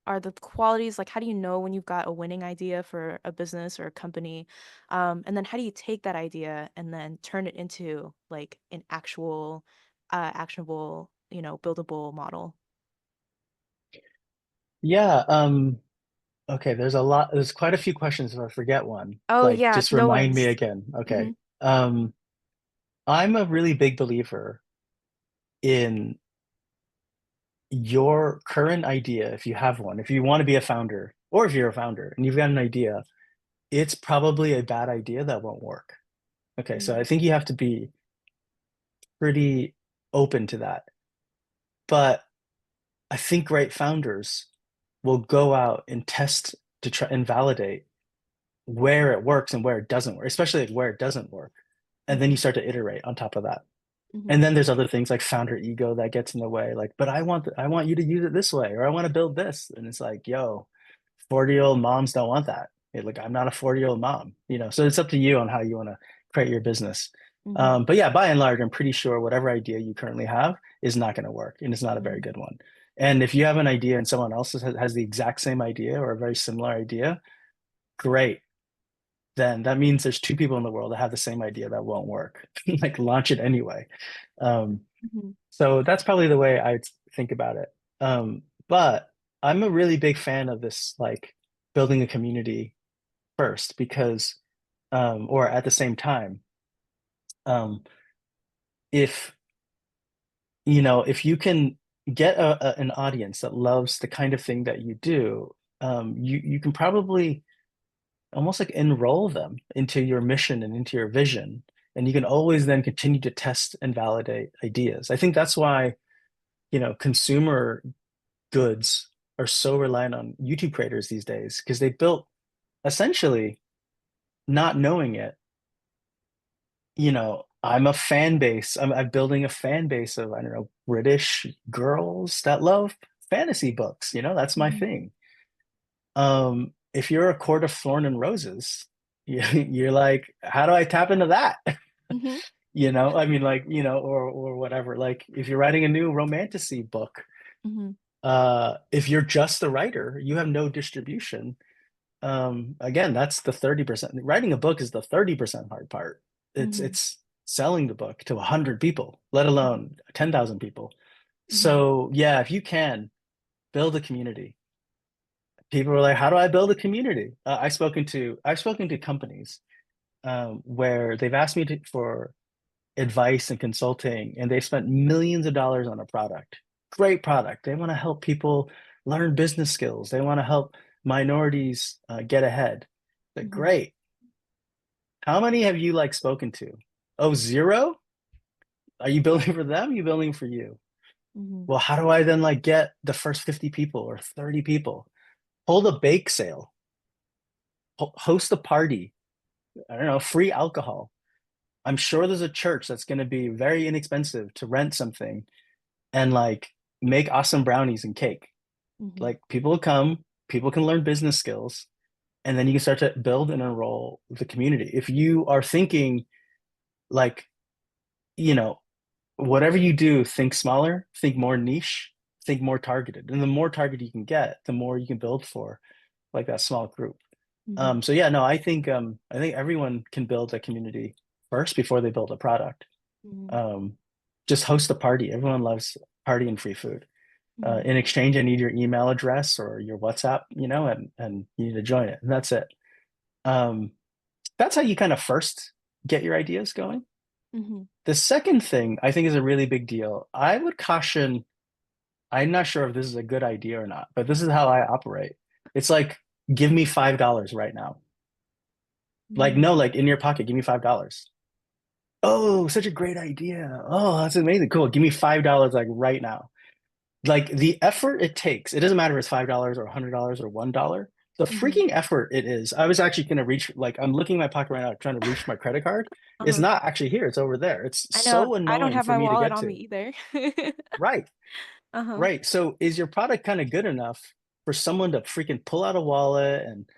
are the qualities, like how do you know when you've got a winning idea for a business or a company? And then how do you take that idea and then turn it into like an actual actionable, buildable model? Yeah. Okay, there's quite a few questions. If I forget one, Oh like yeah, just no remind me worries. again. Mm-hmm. Okay. Um, I'm a really big believer in your current idea. If you have one, if you want to be a founder, or if you're a founder and you've got an idea, it's probably a bad idea that won't work. Okay, so I think you have to be pretty open to that. But I think great founders will go out and test to try and validate where it works and where it doesn't work, especially like where it doesn't work. And then you Mm-hmm. start to iterate on top of that. Mm-hmm. And then there's other things like founder ego that gets in the way. Like, but I want you to use it this way, or I want to build this. And it's like, yo, 40-year-old moms don't want that. Like, I'm not a 40-year-old mom, so it's up to you on how you want to create your business. Mm-hmm. But yeah, by and large, I'm pretty sure whatever idea you currently have is not going to work, and it's not a very Mm-hmm. good one. And if you have an idea and someone else has the exact same idea or a very similar idea, great. Then that means there's two people in the world that have the same idea that won't work. Like, launch it anyway. Um, Mm-hmm. so that's probably the way I think about it. But I'm a really big fan of this, like building a community first, because, or at the same time, um, if if you can get an audience that loves the kind of thing that you do, you can probably almost like enroll them into your mission and into your vision, and you can always then continue to test and validate ideas. I think that's why consumer goods are so reliant on YouTube creators these days, because they built, essentially, not knowing it, I'm a fan base. I'm building a fan base of, I don't know, British girls that love fantasy books. That's my Mm-hmm. thing. If you're a court of thorn and roses, you're like, how do I tap into that? Mm-hmm. I mean, like, or whatever. Like, if you're writing a new romantasy book, Mm-hmm. if you're just the writer, you have no distribution. Again, that's the 30%. Writing a book is the 30% hard part. It's Mm-hmm. it's selling the book to 100 people, let Mhm. alone 10,000 people. Mhm. So yeah, if you can build a community, people are like, how do I build a community? I've spoken to companies where they've asked me for advice and consulting, and they've spent millions of dollars on a product. Great product. They want to help people learn business skills. They want to help minorities get ahead. But Mhm. great. How many have you like spoken to? Oh, zero? Are you building for them? Are you building for you? Mhm. Well, how do I then like get the first 50 people or 30 people? Hold a bake sale, host a party. I don't know, free alcohol. I'm sure there's a church that's going to be very inexpensive to rent something and like make awesome brownies and cake. Mhm. Like people will come, people can learn business skills, and then you can start to build and enroll the community. If you are thinking like, you know, whatever you do, think smaller, think more niche, think more targeted. And the more targeted you can get, the more you can build for like that small group. Mhm. So yeah, no, I think everyone can build a community first before they build a product. Mhm. Um, just host a party. Everyone loves party and free food. Mhm. In exchange, I need your email address or your WhatsApp, and you need to join it. And that's it. Um, that's how you kind of first get your ideas going. Mhm. The second thing I think is a really big deal. I would caution, I'm not sure if this is a good idea or not, but this is how I operate. It's like, give me $5 right now. Like, Mhm. no, like in your pocket, give me $5. Oh, such a great idea. Oh, that's amazing. Cool. Give me $5 like right now. Like the effort it takes, it doesn't matter if it's $5 or $100 or $1. The Mhm. freaking effort it is. I was actually going to reach, like, I'm looking in my pocket right now, trying to reach for my credit card. It's Uh-huh. not actually here. It's over there. It's I know so I don't annoying have for my me to wallet get on me to. either. Right. Uh-huh. Right. So is your product kind of good enough for someone to freaking pull out a wallet? And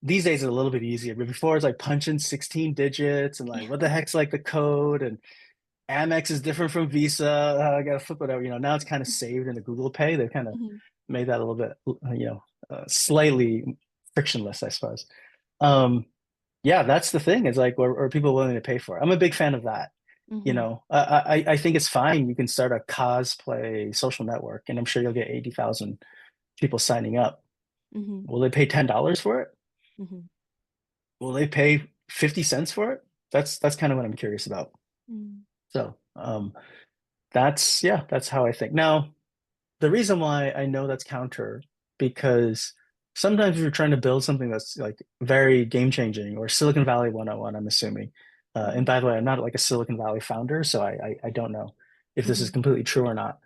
these days it's a little bit easier, but before it's like punching 16 digits and like, what the heck's like the code? And Amex is different from Visa. I gotta flip it over. Now it's kind of saved in the Google Pay. They've kind of Mhm. made that a little bit, slightly frictionless, I suppose. Um, yeah, that's the thing. Is like, are people willing to pay for it? I'm a big fan of that. Mhm. I think it's fine. You can start a cosplay social network, and I'm sure you'll get 80,000 people signing up. Mhm. Will they pay $10 for it? Mhm. Will they pay 50 cents for it? That's kind of what I'm curious about. Mhm. So, that's how I think. Now, the reason why I know that's counter, because sometimes if you're trying to build something that's like very game changing or Silicon Valley 101, I'm assuming. And Mhm. by the way, I'm not like a Silicon Valley founder, so I don't know if this is Mhm. completely true or not.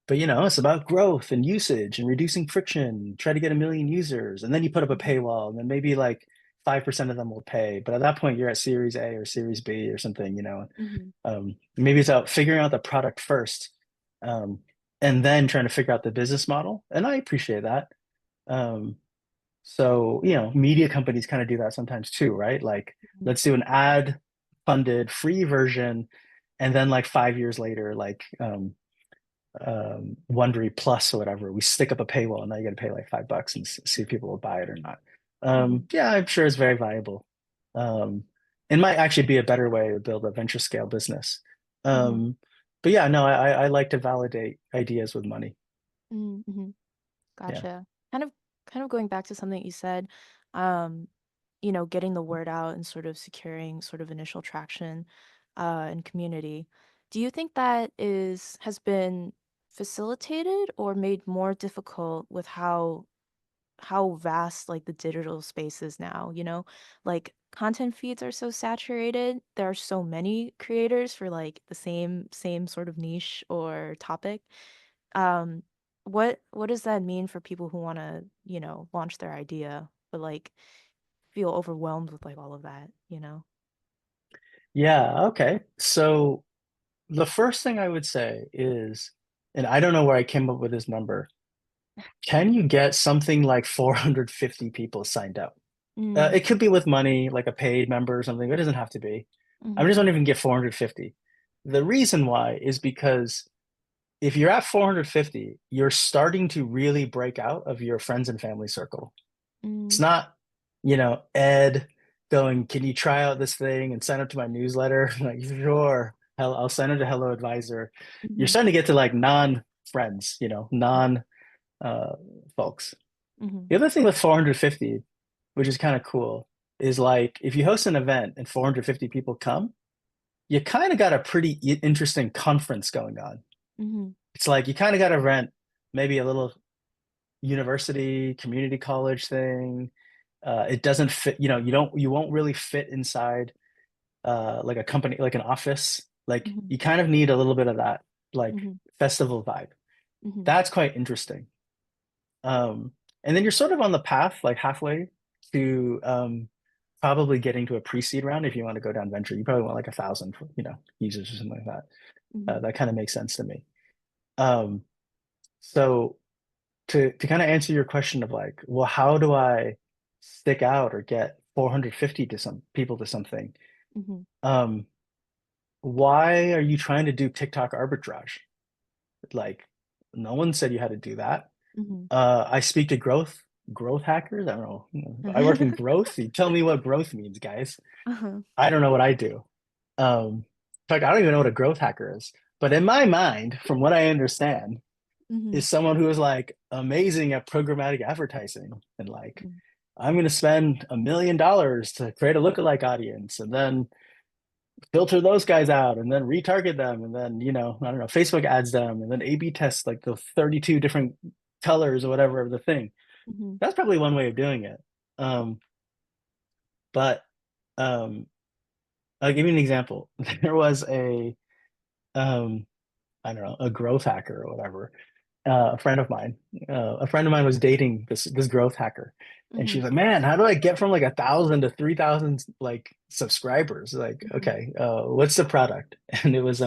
But it's about growth and usage and reducing friction, try to get a million users, and then you put up a Mhm. paywall, and then maybe like 5% of them will pay. But at that point, you're at Series A or Series B or something. Mhm. Maybe it's out figuring out the product first, um, and then trying to figure out the business model. And I appreciate that. Um, so, media companies kind of do that sometimes too, right? Like, Mhm. let's do an ad funded free version. And then like 5 years later, like Wondery Plus or whatever, we stick up a paywall and now you got to pay like $5 and see if people will buy it or not. Mhm. Yeah, I'm sure it's very viable. Um, it might actually be a better way to build a venture scale business. Mhm. Um, but yeah, no, I like to validate ideas with money. Mhm. Mhm. Yeah. Gotcha. Kind of kind of going back to something you said, um, getting the word out and sort of securing sort of initial traction and community. Do you think that has been facilitated or made more difficult with how vast like the digital space is now, Like content feeds are so saturated. There are so many creators for like the same sort of niche or topic. Um, what does that mean for people who want to, launch their idea, but like feel overwhelmed with like all of that? Yeah. Okay. So the first thing I would say is, and I don't know where I came up with this number, can you get something like 450 people signed up? Mm, It could be with money, like a paid member or something. It doesn't have to be. I mm-hmm, just don't even get 450. The reason why is because if you're at 450, you're starting to really break out of your friends and family circle. It's mm, not, Ed going, can you try out this thing and sign up to my newsletter? I'm like, sure. Hell, I'll sign up to HelloAdvisor. You're Mhm. starting to get to like non-friends, non uh folks. Mhm. The other thing with 450, which is kind of cool, is like if you host an event and 450 people come, you kind of got a pretty interesting conference going on. Mhm. It's like you kind of got to rent maybe a little university, community college thing. It doesn't fit, you won't really fit inside like a company, like an office. Like Mhm. you kind of need a little bit of that, like Mhm. festival vibe. Mhm. That's quite interesting. Um, and then you're sort of on the path, like halfway to probably getting to a pre-seed round if you want to go down venture. You probably want like 1,000, users or something like that. Mhm. That kind of makes sense to me. Um, so to kind of answer your question of like, well, how do I stick out or get 450 to some people to something? Mhm. Um, why are you trying to do TikTok arbitrage? Like, no one said you had to do that. Mhm. I speak to growth hackers. I don't know. I work in growth. You tell me what growth means, guys. Uh-huh. I don't know what I do. In fact, I don't even know what a growth hacker is. But in my mind, from what I understand, Mhm. is someone who is like amazing at programmatic advertising and like, Mhm. I'm going to spend $1 million to create a lookalike audience and then filter those guys out and then retarget them and then I don't know, Facebook ads them and then A/B test like the 32 different colors or whatever of the thing. Mhm. That's probably one way of doing it. Um, but um, I'll give you an example. There was um, I don't know, a growth hacker or whatever. A friend of mine was dating this growth hacker, and she Mhm. was like, "Man, how do I get from like 1,000 to 3,000 like subscribers?" Like, Mhm. okay, what's the product? And it was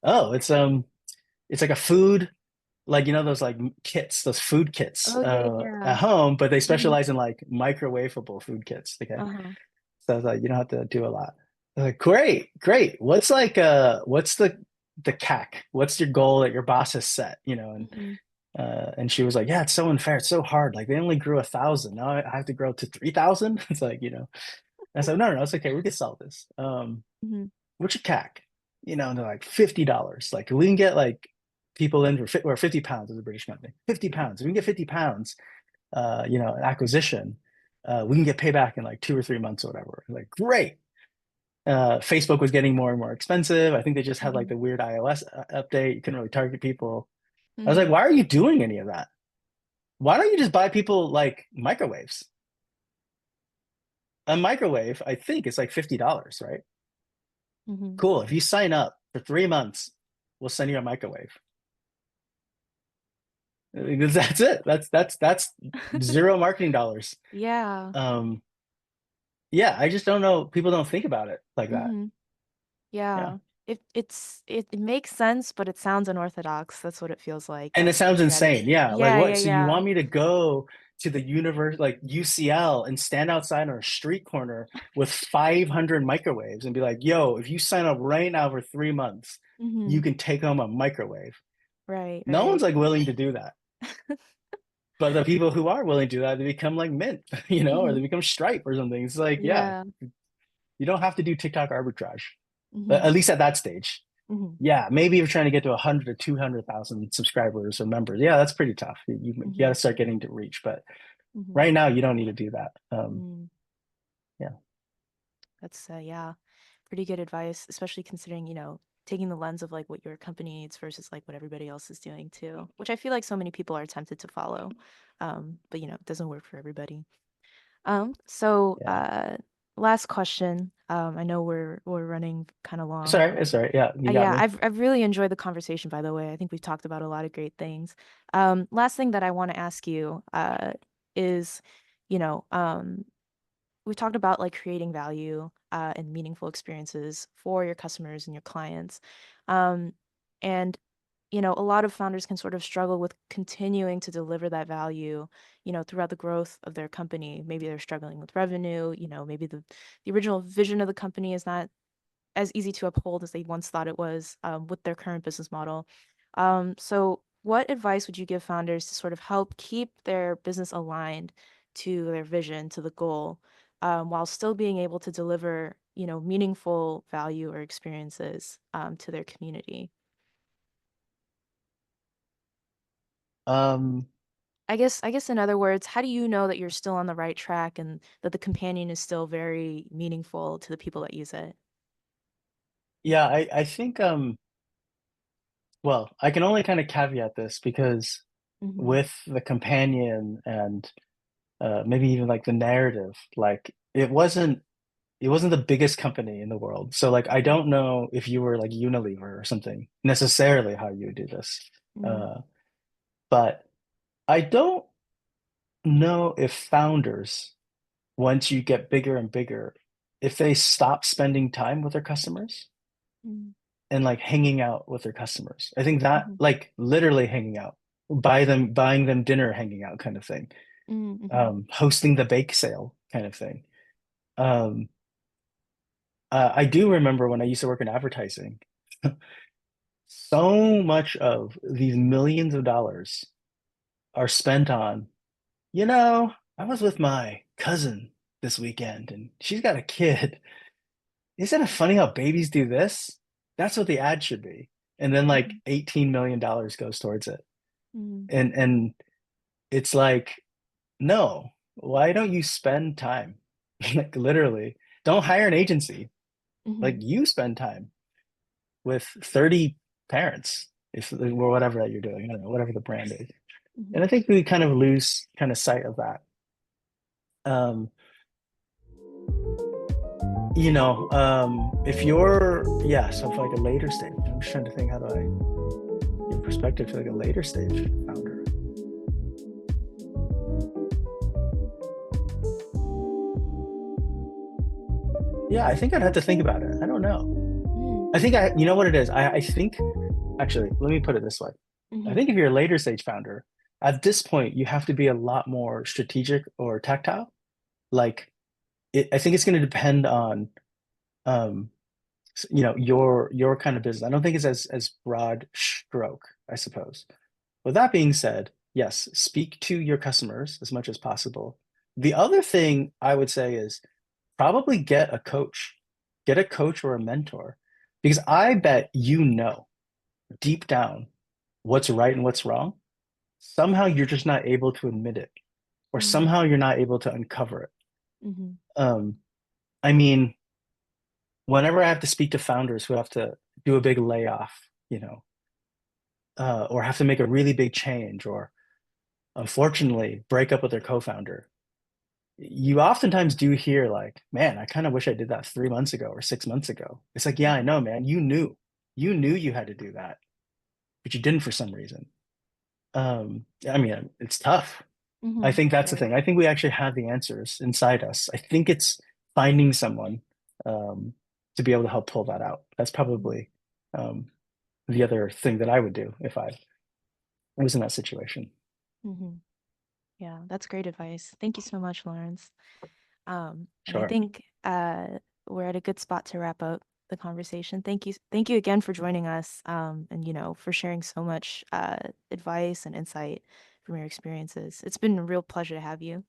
oh, it's like a food, like those like kits, those food kits Oh yeah, at yeah. home, but they Mhm. specialize in like microwavable food kits. Okay, Uh-huh. so I was like, you don't have to do a lot. I was like, great, great. What's the CAC? What's your goal that your boss has set? Mhm. And she was like, yeah, it's so unfair. It's so hard. Like they only grew 1,000. Now I have to grow to 3,000. It's like, I said, no, no, no, it's okay. We can solve this. Mhm. What's your CAC? And they're like $50. Like we can get like people in or 50 pounds as a British company. 50 pounds. If we can get 50 pounds, an acquisition, we can get payback in like 2 or 3 months or whatever. Like, great. Facebook was getting more and more expensive. I think they just had like Mhm. the weird iOS update. You couldn't really target people. I was like, Mhm. why are you doing any of that? Why don't you just buy people like microwaves? A microwave, I think, is like $50, right? Mhm. Cool. If you sign up for 3 months, we'll send you a microwave. That's it. That's zero marketing dollars. Yeah. Um, yeah, I just don't know. People don't think about it like that. Mhm. Yeah. Yeah. It makes sense, but it sounds unorthodox. That's what it feels like And it as a sounds insane. strategy. Yeah. Like Yeah, what? yeah, So you yeah. want me to go to the universe, like UCL, and stand outside on a street corner with 500 microwaves and be like, yo, if you sign up right now for 3 months, you Mhm. can take home a microwave. Right, No one's right. like willing to do that. But the people who are willing to do that, they become like Mint, or they Mhm. become Stripe or something. It's like, yeah, Yeah. you don't have to do TikTok arbitrage, Mhm. at least at that stage. Mhm. Yeah, maybe you're trying to get to 100 to 200,000 subscribers or members. Yeah, that's pretty tough. You got to Mhm. start getting to reach. But Mhm. right now, you don't need to do that. Mm. Yeah, That's yeah, pretty good advice, especially considering, taking the lens of like what your company needs versus like what everybody else is doing too, which I feel like so many people are tempted to follow. But it doesn't work for everybody. So yeah. last question. I know we're running kind of It's long, all right. but It's all right. Yeah, you got yeah, me. I've really enjoyed the conversation, by the way. I think we've talked about a lot of great things. Last thing that I want to ask you is, you know, um, we've talked about like creating value and meaningful experiences for your customers and your clients. Um, and a lot of founders can sort of struggle with continuing to deliver that value, throughout the growth of their company. Maybe they're struggling with revenue, maybe the original vision of the company is not as easy to uphold as they once thought it was with their current business model. So what advice would you give founders to sort of help keep their business aligned to their vision, to the goal, while still being able to deliver, meaningful value or experiences to their community. Um, I guess in other words, how do you know that you're still on the right track and that the companion is still very meaningful to the people that use it? yeah, I think well, I can only kind of caveat this because Mm-hmm. with the companion and maybe even like the narrative, like it wasn't the biggest company in the world. So like I don't know if you were like Unilever or something necessarily how you would do this. Mm-hmm. Uh, but I don't know if founders, once you get bigger and bigger, if they stop spending time with their customers and like hanging out with their customers. I think that Mm-hmm. like literally hanging out, buying them dinner, hanging out kind of thing, Mm-hmm. hosting the bake sale kind of thing. Um, I do remember when I used to work in advertising, so much of these millions of dollars are spent on, I was with my cousin this weekend and she's got a kid. Isn't it funny how babies do this? That's what the ad should be. And then like Mm-hmm. $18 million goes towards it. Mm-hmm. And it's like, no, why don't you spend time? Like literally, don't hire an agency. Like Mm-hmm. you spend time with 30 parents, if or whatever that you're doing, I don't know, whatever the brand is. And Mm-hmm. I think we kind of lose kind of sight of that. Um, if you're, yeah, so for like a later stage, I'm just trying to think, how do I give perspective to like a later stage founder? Yeah, I think I'd have to think about it. I don't know. You know what it is? I think, actually, let me put it this way. I Mm-hmm. think if you're a later stage founder, at this point, you have to be a lot more strategic or tactile. Like, I think it's going to depend on, um, your kind of business. I don't think it's as broad stroke, I suppose. With that being said, yes, speak to your customers as much as possible. The other thing I would say is probably get a coach or a mentor, because I bet deep down what's right and what's wrong. Somehow you're just not able to admit it, or Mm-hmm. somehow you're not able to uncover it. Mm-hmm. Um, I mean, whenever I have to speak to founders who have to do a big layoff, or have to make a really big change, or unfortunately break up with their co-founder, you oftentimes do hear like, man, I kind of wish I did that 3 months ago or 6 months ago. It's like, yeah, I know, man. You knew you had to do that, but you didn't for some reason. I mean, it's tough. I Mm-hmm. think that's the Right. thing. I think we actually have the answers inside us. I think it's finding someone um, to be able to help pull that out. That's probably um, the other thing that I would do if I was in that situation. Mm-hmm. Yeah, that's great advice. Thank you so much, Lawrence. And I Sure. think we're at a good spot to wrap up the conversation. Thank you again for joining us, and for sharing so much advice and insight from your experiences. It's been a real pleasure to have you.